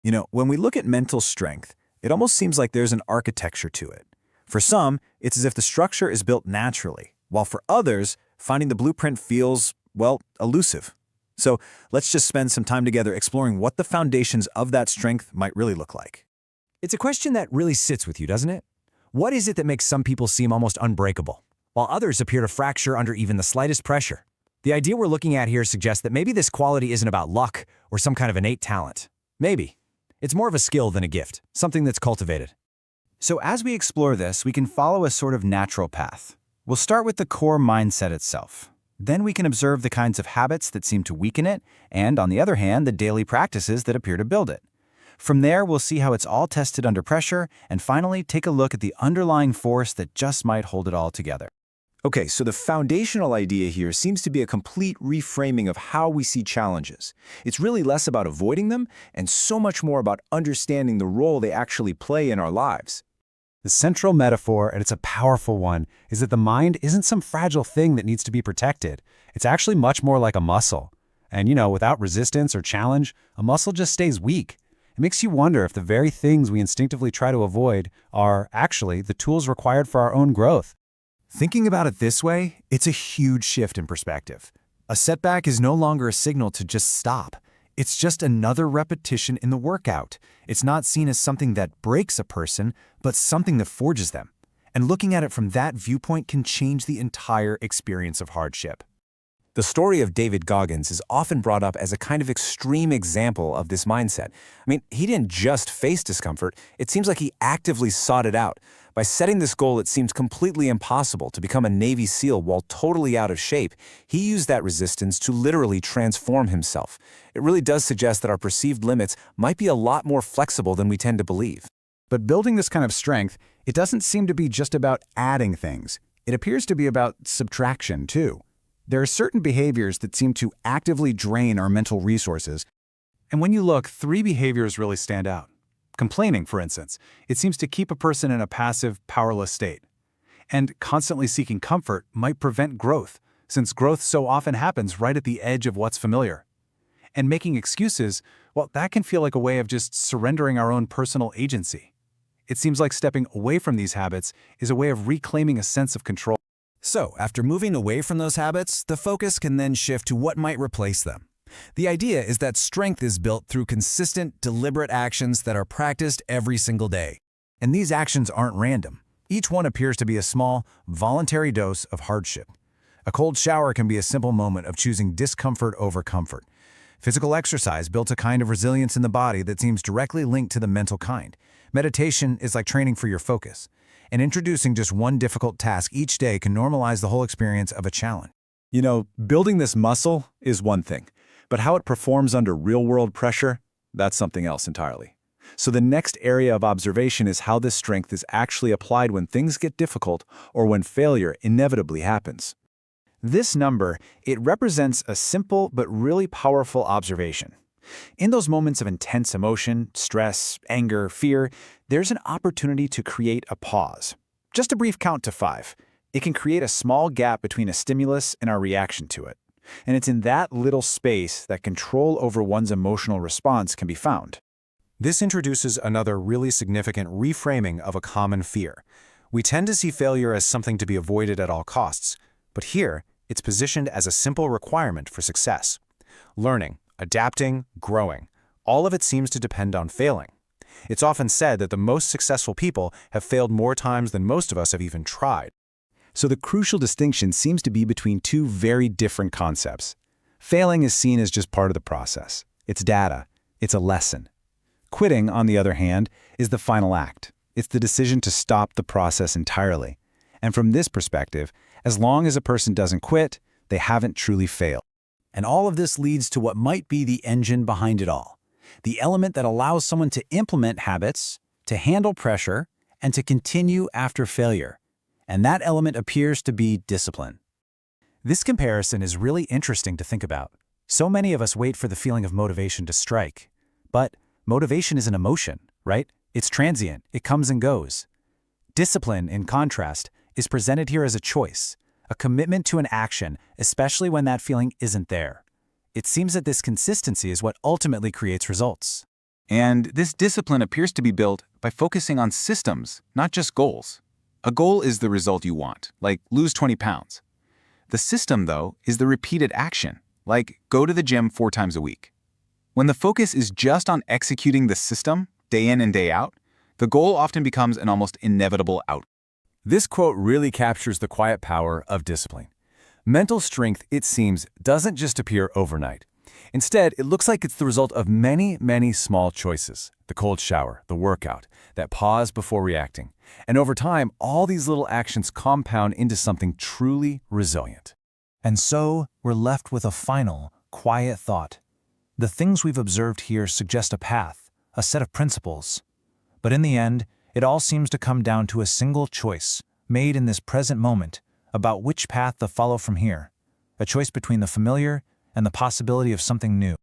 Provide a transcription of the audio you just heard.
When we look at mental strength, it almost seems like there's an architecture to it. For some, it's as if the structure is built naturally, while for others, finding the blueprint feels, well, elusive. So let's just spend some time together exploring what the foundations of that strength might really look like. It's a question that really sits with you, doesn't it? What is it that makes some people seem almost unbreakable, while others appear to fracture under even the slightest pressure? The idea we're looking at here suggests that maybe this quality isn't about luck or some kind of innate talent. Maybe. It's more of a skill than a gift, something that's cultivated. So as we explore this, we can follow a sort of natural path. We'll start with the core mindset itself. Then we can observe the kinds of habits that seem to weaken it, and on the other hand, the daily practices that appear to build it. From there, we'll see how it's all tested under pressure, and finally take a look at the underlying force that just might hold it all together. Okay, so the foundational idea here seems to be a complete reframing of how we see challenges. It's really less about avoiding them and so much more about understanding the role they actually play in our lives. The central metaphor, and it's a powerful one, is that the mind isn't some fragile thing that needs to be protected. It's actually much more like a muscle. And without resistance or challenge, a muscle just stays weak. It makes you wonder if the very things we instinctively try to avoid are actually the tools required for our own growth. Thinking about it this way, it's a huge shift in perspective. A setback is no longer a signal to just stop. It's just another repetition in the workout. It's not seen as something that breaks a person, but something that forges them. And looking at it from that viewpoint can change the entire experience of hardship. The story of David Goggins is often brought up as a kind of extreme example of this mindset. He didn't just face discomfort, it seems like he actively sought it out. By setting this goal, it seemed completely impossible to become a Navy SEAL while totally out of shape. He used that resistance to literally transform himself. It really does suggest that our perceived limits might be a lot more flexible than we tend to believe. But building this kind of strength, it doesn't seem to be just about adding things. It appears to be about subtraction, too. There are certain behaviors that seem to actively drain our mental resources. And when you look, 3 behaviors really stand out. Complaining, for instance, it seems to keep a person in a passive, powerless state. And constantly seeking comfort might prevent growth, since growth so often happens right at the edge of what's familiar. And making excuses, well, that can feel like a way of just surrendering our own personal agency. It seems like stepping away from these habits is a way of reclaiming a sense of control. So, after moving away from those habits, the focus can then shift to what might replace them. The idea is that strength is built through consistent, deliberate actions that are practiced every single day. And these actions aren't random. Each one appears to be a small, voluntary dose of hardship. A cold shower can be a simple moment of choosing discomfort over comfort. Physical exercise builds a kind of resilience in the body that seems directly linked to the mental kind. Meditation is like training for your focus. And introducing just one difficult task each day can normalize the whole experience of a challenge. Building this muscle is one thing, but how it performs under real-world pressure, that's something else entirely. So the next area of observation is how this strength is actually applied when things get difficult or when failure inevitably happens. This number, it represents a simple but really powerful observation. In those moments of intense emotion, stress, anger, fear, there's an opportunity to create a pause. Just a brief count to 5. It can create a small gap between a stimulus and our reaction to it. And it's in that little space that control over one's emotional response can be found. This introduces another really significant reframing of a common fear. We tend to see failure as something to be avoided at all costs, but here, it's positioned as a simple requirement for success. Learning, adapting, growing, all of it seems to depend on failing. It's often said that the most successful people have failed more times than most of us have even tried. So the crucial distinction seems to be between 2 very different concepts. Failing is seen as just part of the process. It's data. It's a lesson. Quitting, on the other hand, is the final act. It's the decision to stop the process entirely. And from this perspective, as long as a person doesn't quit, they haven't truly failed. And all of this leads to what might be the engine behind it all, the element that allows someone to implement habits, to handle pressure, and to continue after failure. And that element appears to be discipline. This comparison is really interesting to think about. So many of us wait for the feeling of motivation to strike. But motivation is an emotion, right? It's transient, it comes and goes. Discipline, in contrast, is presented here as a choice, a commitment to an action, especially when that feeling isn't there. It seems that this consistency is what ultimately creates results. And this discipline appears to be built by focusing on systems, not just goals. A goal is the result you want, like lose 20 pounds. The system, though, is the repeated action, like go to the gym 4 times a week. When the focus is just on executing the system, day in and day out, the goal often becomes an almost inevitable outcome. This quote really captures the quiet power of discipline. Mental strength, it seems, doesn't just appear overnight. Instead, it looks like it's the result of many, many small choices. The cold shower, the workout, that pause before reacting. And over time, all these little actions compound into something truly resilient. And so, we're left with a final, quiet thought. The things we've observed here suggest a path, a set of principles. But in the end, it all seems to come down to a single choice, made in this present moment, about which path to follow from here. A choice between the familiar and the possibility of something new.